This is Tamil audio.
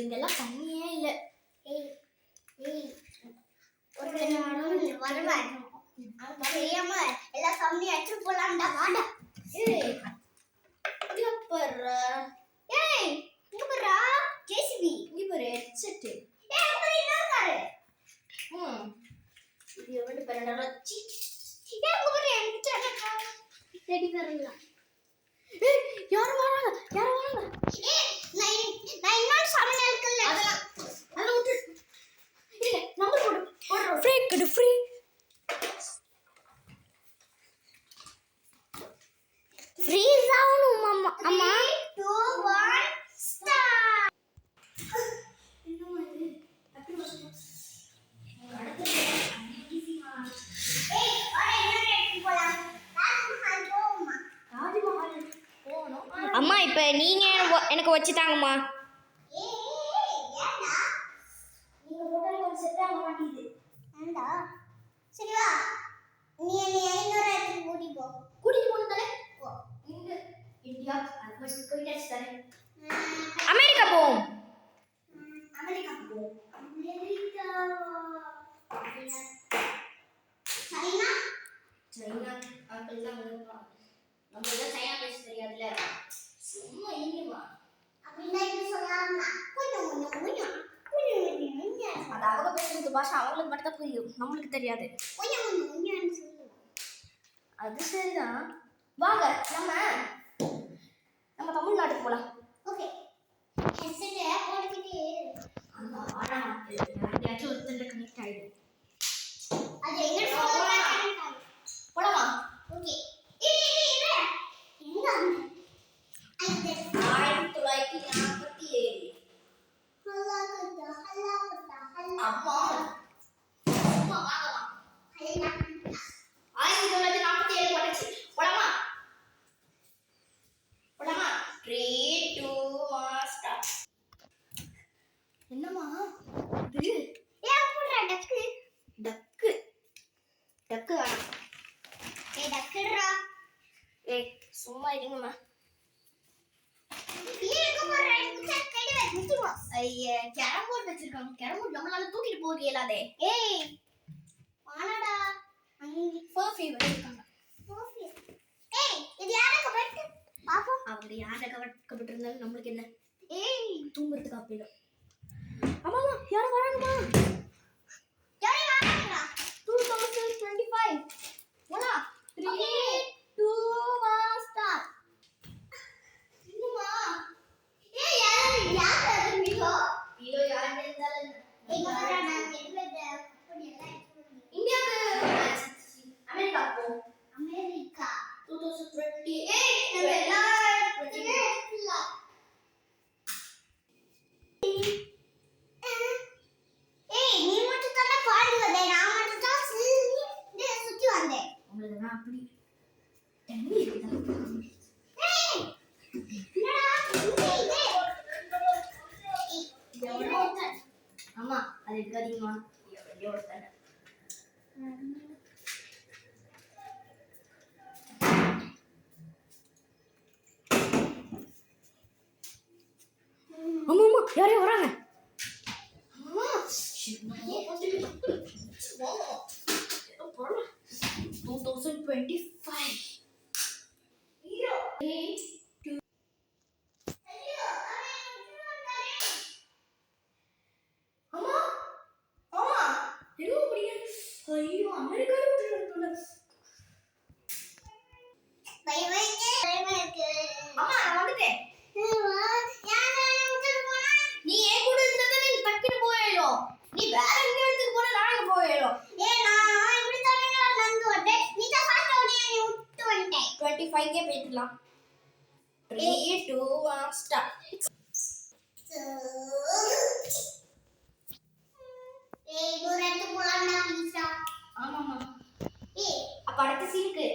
இங்கெல்லாம் தண்ணியே இல்லை. ஒரு நாளும் வருவாங்க தெரியாம எல்லாம் கம்மி அடிச்சு போலாம்டா வாடா. ஏய் ஏய் இங்க பாருடா ஜேசிபி. இங்க பாரு ஹெட்செட். ஏய் அங்க இன்னொரு காரு. இது எவ்வளவு பெரண்டா சி. ஏய் அங்க பாரு எனக்கு கார் ரெடி வரல. ஏய் யார் வராங்க ஏய் நான் இன்னொரு சாமன் இருக்குல்ல அதெல்லாம் விட்டு. இல்ல நம்பர் போடு ஃப்ரீ கடு ஃப்ரீ. ஃப்ரீஸ் ஆகணும் அம்மா. 2 1 ஸ்டார்ட். இன்னும் இது அப்படி வரணும். ஏய் ஒரே இன்னொரு இடத்துக்கு போலாம். தாஜ்மஹால் போவோமா? தாஜ்மஹால் போகணும். அம்மா இப்போ நீங்கள் எனக்கு வச்சு தாங்கம்மா. ஏய் ஏன்டா நீங்க போட்டா கொஞ்சம் செட் ஆக மாட்டேங்குது. ஏன்டா சரி வா நீ இன்னொரு இடத்துக்கு கூட்டிட்டு போனதாலே போ. இங்க இந்தியா அது கொஞ்சம் போயிட்டாச்சு தானே. அமெரிக்கா போவோம். அமெரிக்கா போ. அமெரிக்கா சைனா சைனா ஆட்கள் தான் வருவாங்க. நம்மளுக்கு சைனா பேச தெரியாதுல்ல. சும்மா இங்கேவா அப்படின்னா இது சொல்லாமா கொஞ்சம் அது அவங்க பேசுறது பாஷை அவங்களுக்கு மட்டும் தான் புரியும், நம்மளுக்கு தெரியாது. கொஞ்சம் சொல்லு. அது சரிதான். வாங்க நம்ம தமிழ்நாட்டுக்கு போலாம். ஓகே ஹெட்செட் போட்டுக்கிட்டே அந்த ஆனா யாரையாச்சும் ஒருத்தர் கனெக்ட் ஆயிடும். அது எங்க சொல்லுங்க போலாமா? ஓகே இரு எங்க ஐ 1947 அம்மா அம்மா வாங்கலாம். 1947 போட்டுச்சு. போலாமா? 3 2 1 ஸ்டார்ட். என்னம்மா இது? ஏன் போடுற டக்கு டக்கு டக்கு ஏய் டக்குடா. ஏய் சும்மா இருங்கம்மா. கீழக்கு போடுற குச்சா கையில வெச்சிடுவா. ஐயே கேரம் போர்டு வச்சிருக்காங்க. கேரம் போர்டு நம்மளால தூக்கிட்டு போக இயலாதே. ஏய் வாடா பர்ஃபி வச்சிருக்காங்க. ஏய் இது யாருக்கு வெட்டு பாப்போம். அவங்க யாரை கவர்க்கப்பட்டு இருந்தாலும் நம்மளுக்கு என்ன? ஏய் தூங்குறதுக்கு அப்படிதான். ஆமாம்மா யாரும் வராங்கம்மா. யாரை வாடா 2025 போலா. 3 2 1 ஸ்டார்ட். என்னம்மா ஏய் யார் அதுமிலோ ஹீரோ யாரா இருந்தாலும் எங்க வரடா எல்வெட் அப்படி எல்லாம் இந்தியாவுக்கு அமெரிக்கா போ. அமெரிக்கா 2020 ஏய் நம்ம எல்லாரும் இல்ல ஏய் நீ மட்டும் தான பாடி வந்தே நான் மட்டும் தான் சுத்தி வந்தேன். உங்களுக்கு நான் அப்படி தண்ணி இருக்குதா? ஏய் என்னடா இது எவ்வளோ ஒருத்தன். ஆமா அது எடுக்காதீங்கம்மா. எவ்வளோ ஒருத்தன். ஆமாம்மா யாரையும் வராங்க. அம்மா நிறைய போட்டுட்டு ஏதோ போடலாம். 2025 ஹீரோ 3 ஐயோ அவன் வந்தானே. அம்மா அம்மா என்ன முடியும்? ஐயோ அமெரிக்கால விட்டுருக்கல. பயமைக்கு அம்மா நான் வந்துட்டேன். யாரா விட்டுட்டு போனா நீ ஏன் கூட இருந்தா நீ டக்குனு போயிடும். நீ வேற எங்க இடத்துக்கு போனா நாங்க போயிடும். ஏய் நான் இப்படி தானே நடந்து வந்தேன். நீ தான் ஃபாஸ்டா ஓடி நீ விட்டு வந்துட்டே. 25 கே போயிடலாம். 3 2 1 ஸ்டார்ட். ஏய் இன்னொரு இடத்துக்கு போலாம்டா ப்ளீஸ்டா. ஆமாம்மா. ஏய் அப்ப அடுத்த சீனுக்கு